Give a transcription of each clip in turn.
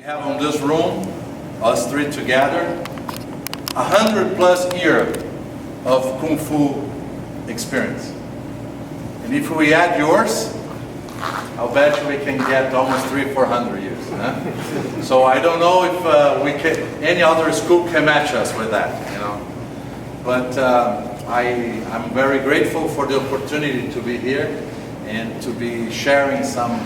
have in this room, us three together, 100+ years of Kung Fu experience. And if we add yours, I'll bet you we can get almost 300-400 years. Huh? So I don't know if we can, any other school can match us with that, you know. But I'm very grateful for the opportunity to be here and to be sharing some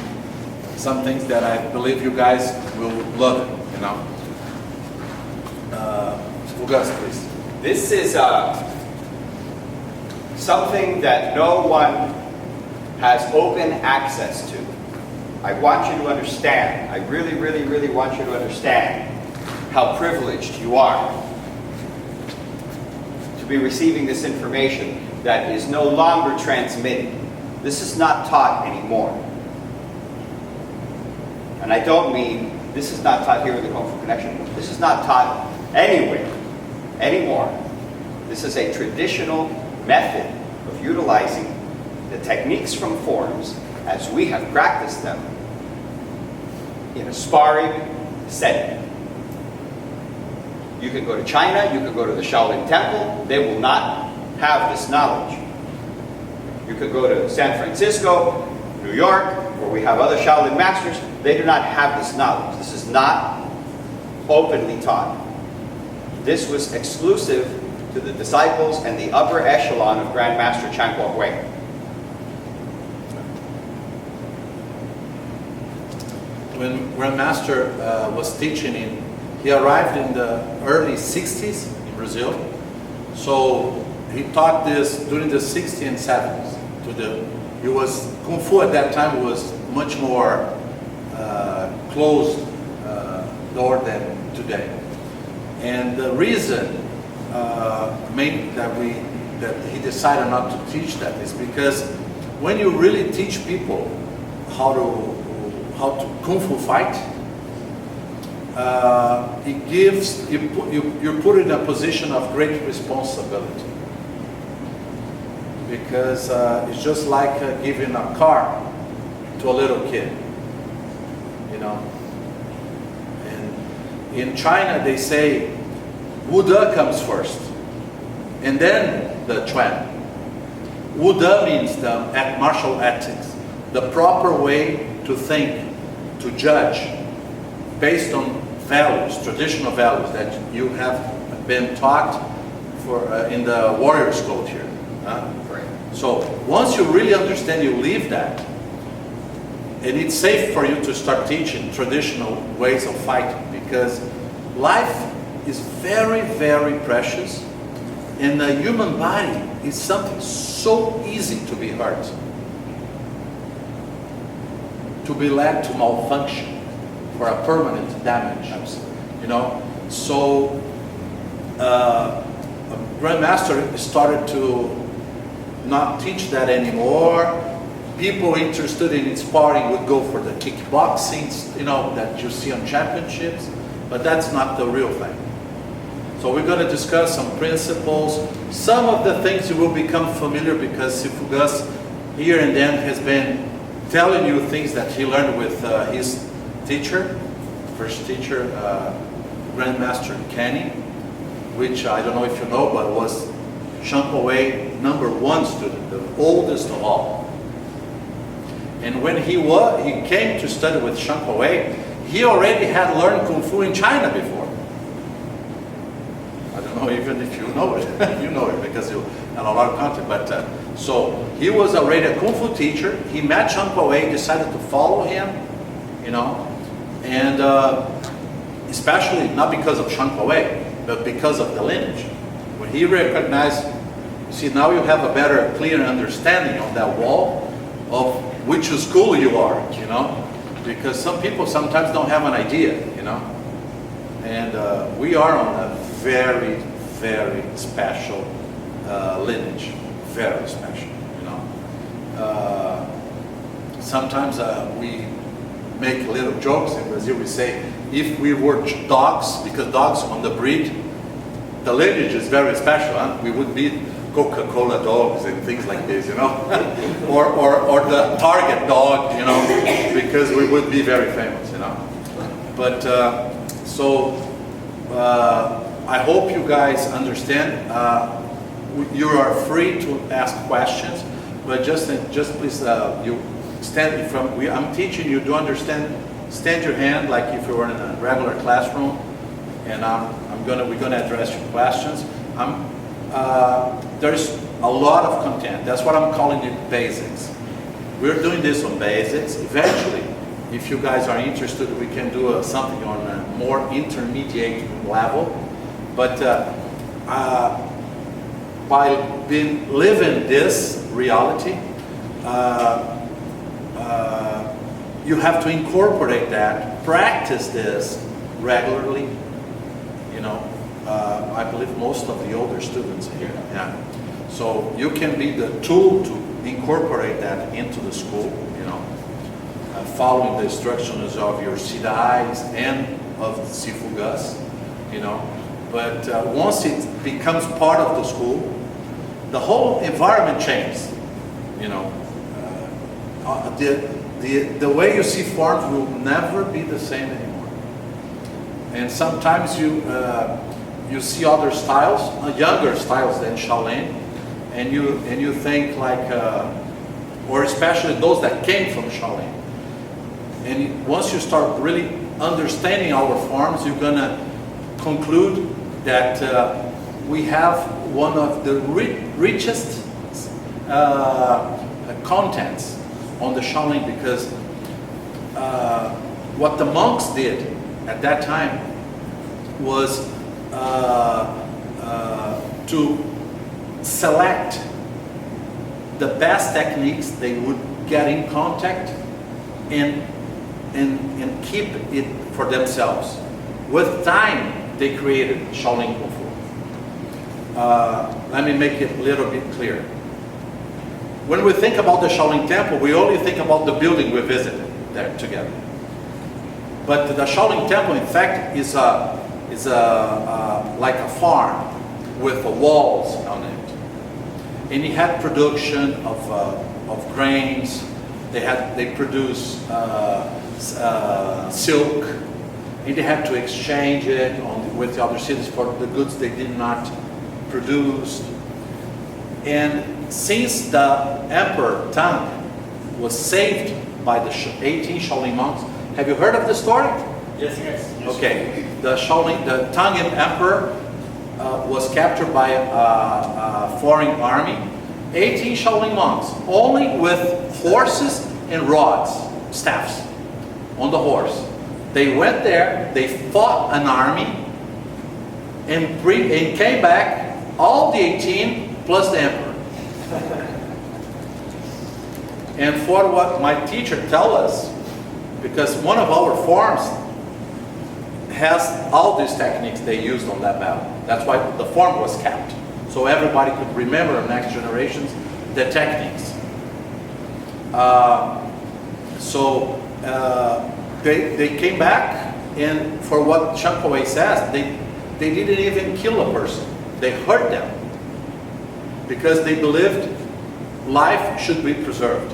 things that I believe you guys will love it, you know. Gus, please. This is something that no one has open access to. I want you to understand, I really, really, really want you to understand how privileged you are to be receiving this information that is no longer transmitted. This is not taught anymore. And I don't mean, this is not taught here in the Kung Fu Connection. This is not taught anywhere anymore. This is a traditional method of utilizing the techniques from forms as we have practiced them in a sparring setting. You can go to China, you can go to the Shaolin Temple, they will not have this knowledge. You could go to San Francisco, New York, where we have other Shaolin masters, they do not have this knowledge. This is not openly taught. This was exclusive to the disciples and the upper echelon of Grand Master Chan Kuo Hui. When Grandmaster was teaching, he arrived in the early 60s in Brazil. So he taught this during the 60s and 70s. Kung Fu at that time was much more closed door than today. And the reason that he decided not to teach that is because when you really teach people how to Kung Fu fight, it gives, you're put in a position of great responsibility. Because it's just like giving a car to a little kid, you know. And in China they say, Wude comes first, and then the Chuan. Wude means the martial ethics, the proper way to think, to judge, based on values, traditional values that you have been taught in the warrior's code here. So once you really understand, you leave that, and it's safe for you to start teaching traditional ways of fighting, because life is very, very precious, and the human body is something so easy to be hurt, to be led to malfunction, for a permanent damage, you know. So Grandmaster started to not teach that anymore. People interested in sparring would go for the kickboxing, you know, that you see on championships, but that's not the real thing. So we're going to discuss some principles. Some of the things you will become familiar because Sifu Gus here and then has been telling you things that he learned with his teacher, first teacher, Grandmaster Kenny, which I don't know if you know, but was Shan Kuo Hui #1 student, the oldest of all. And when he came to study with Shan Kuo Hui, he already had learned Kung Fu in China before. I don't know even if you know it. You know it because you had a lot of contact. But so he was already a Kung Fu teacher. He met Shan Kuo Hui, decided to follow him, you know, and especially not because of Shan Kuo Hui, but because of the lineage. When he recognized, see, now you have a better, clear understanding on that wall of which school you are, you know, because some people sometimes don't have an idea, you know, and we are on a very, very special lineage, very special, you know. Sometimes we make little jokes in Brazil. We say, if we were dogs, because dogs on the breed, the lineage is very special, huh? We would be Coca-Cola dogs and things like this, you know, or the Target dog, you know, because we would be very famous, you know. But I hope you guys understand. You are free to ask questions, but just please, you stand from. I'm teaching you to understand. Stand your hand like if you were in a regular classroom, and we're gonna address your questions. There's a lot of content. That's what I'm calling it basics. We're doing this on basics. Eventually, if you guys are interested, we can do something on a more intermediate level. But by living this reality, you have to incorporate that, practice this regularly. You know, I believe most of the older students here. Yeah. So you can be the tool to incorporate that into the school. You know, following the instructions of your sidais and of Sifugas. You know, but once it becomes part of the school, the whole environment changes. You know, the way you see forms will never be the same anymore. And sometimes you see other styles, younger styles than Shaolin, and you think like, or especially those that came from Shaolin. And once you start really understanding our forms, you're gonna conclude that we have one of the richest contents on the Shaolin, because what the monks did at that time was to select the best techniques they would get in contact and keep it for themselves. With time, they created Shaolin Kung Fu. Let me make it a little bit clear. When we think about the Shaolin Temple, we only think about the building we visited there together. But the Shaolin Temple, in fact, is like a farm with walls on it. And it had production of grains. They produce silk, and they had to exchange it with the other cities for the goods they did not produce. And since the Emperor Tang was saved by the 18 Shaolin monks, have you heard of the story? Yes. Okay, the Tang Emperor was captured by a foreign army. 18 Shaolin monks, only with horses and rods, staffs, on the horse. They went there, they fought an army, and came back, all the 18 plus the emperor. And for what my teacher tell us, because one of our forms has all these techniques they used on that battle. That's why the form was kept, so everybody could remember, next generations, the techniques. They came back, and for what Shankaway says, they didn't even kill a person. They hurt them because they believed life should be preserved.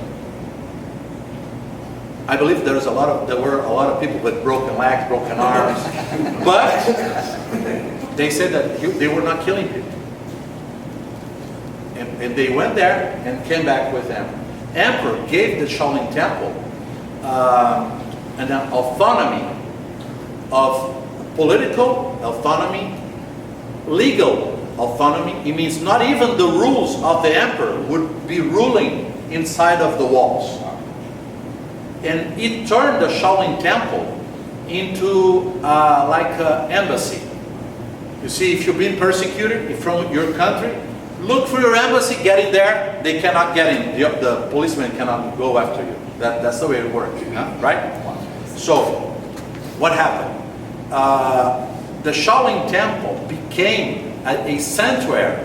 I believe there were a lot of people with broken legs, broken arms, but they said that they were not killing people. And they went there and came back with them. Emperor gave the Shaolin Temple an autonomy of political autonomy, legal autonomy. It means not even the rules of the emperor would be ruling inside of the walls. And it turned the Shaolin Temple into like an embassy. You see, if you've been persecuted from your country, look for your embassy, get in there. They cannot get in. The policeman cannot go after you. That's the way it works, right? So, what happened? The Shaolin Temple became a sanctuary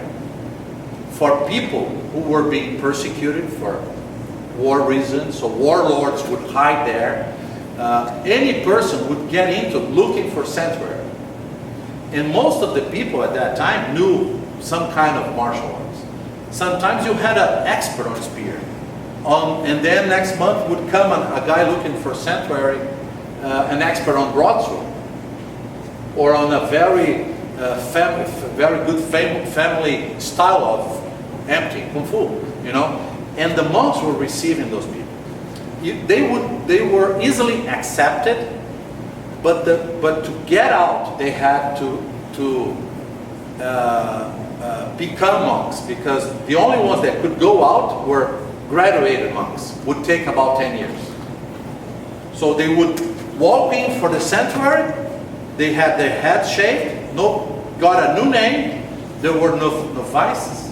for people who were being persecuted for war reasons. So warlords would hide there. Any person would get into looking for sanctuary. And most of the people at that time knew some kind of martial arts. Sometimes you had an expert on spear. And then next month would come a guy looking for sanctuary, an expert on broadsword, or on a very good family style of empty kung fu, you know. And the monks were receiving those people. They were easily accepted, but to get out, they had to become monks, because the only ones that could go out were graduated monks. Would take about 10 years. So they would walk in for the sanctuary. They had their heads shaved. Got a new name. There were novices,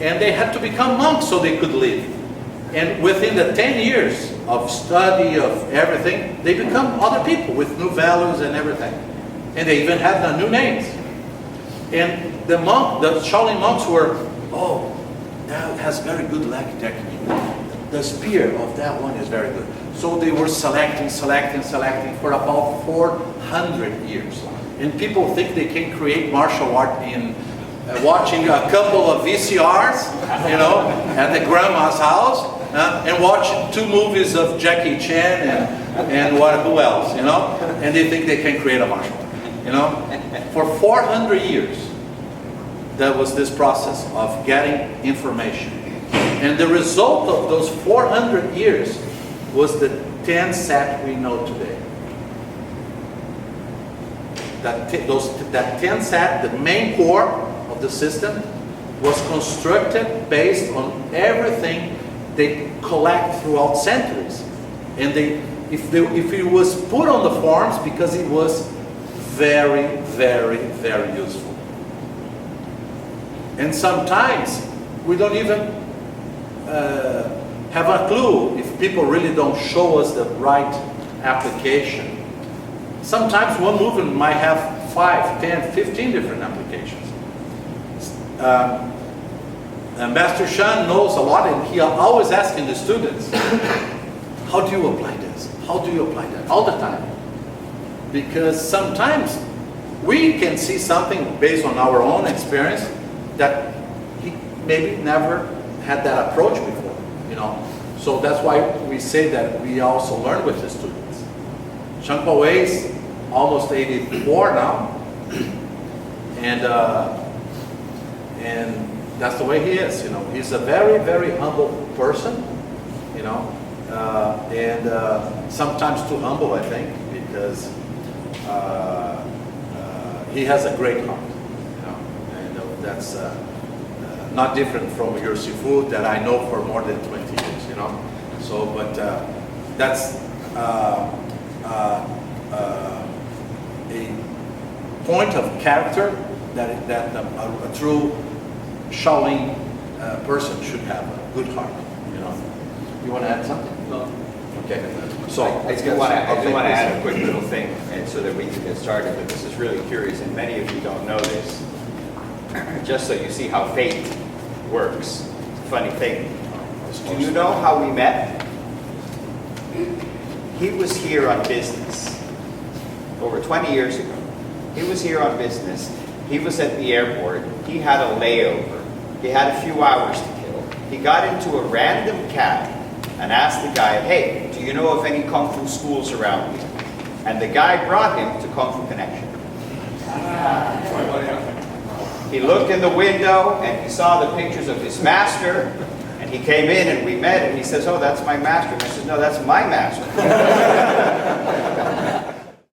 and they had to become monks so they could live. And within the 10 years of study of everything, they become other people with new values and everything. And they even had the new names. And the Shaolin monks were, oh, that has very good leg technique. The spear of that one is very good. So they were selecting for about 400 years. And people think they can create martial art in watching a couple of VCRs, you know, at the grandma's house, and watch 2 movies of Jackie Chan and who else, you know, and they think they can create a martial art, you know. For 400 years, there was this process of getting information. And the result of those 400 years was the 10 set we know today. That 10 set, the main core of the system, was constructed based on everything they collect throughout centuries. And if it was put on the forms, because it was very, very, very useful. And sometimes we don't even have a clue if people really don't show us the right application. Sometimes one movement might have 5, 10, 15 different applications. And Master Shan knows a lot, and he always asking the students, how do you apply this? How do you apply that? All the time. Because sometimes we can see something based on our own experience that he maybe never had that approach before, you know. So that's why we say that we also learn with the students. Shang Wei is almost 84 now, and that's the way he is, you know. He's a very, very humble person, you know, and sometimes too humble, I think, because he has a great heart, you know, and that's not different from your Sifu that I know for more than 20 years, you know. So, but that's a point of character that a true Shaolin person should have, a good heart, you know. You want to add something? No. Okay. So I do want to add a quick little thing, and so that we can get started. But this is really curious, and many of you don't know this. Just so you see how fate works. Funny thing. Do you know how we met? He was here on business over 20 years ago. He was here on business. He was at the airport. He had a layover. He had a few hours to kill. He got into a random cab and asked the guy, hey, do you know of any Kung Fu schools around here? And the guy brought him to Kung Fu Connection. He looked in the window and he saw the pictures of his master, and he came in and we met, and he says, oh, that's my master. And I said, no, that's my master.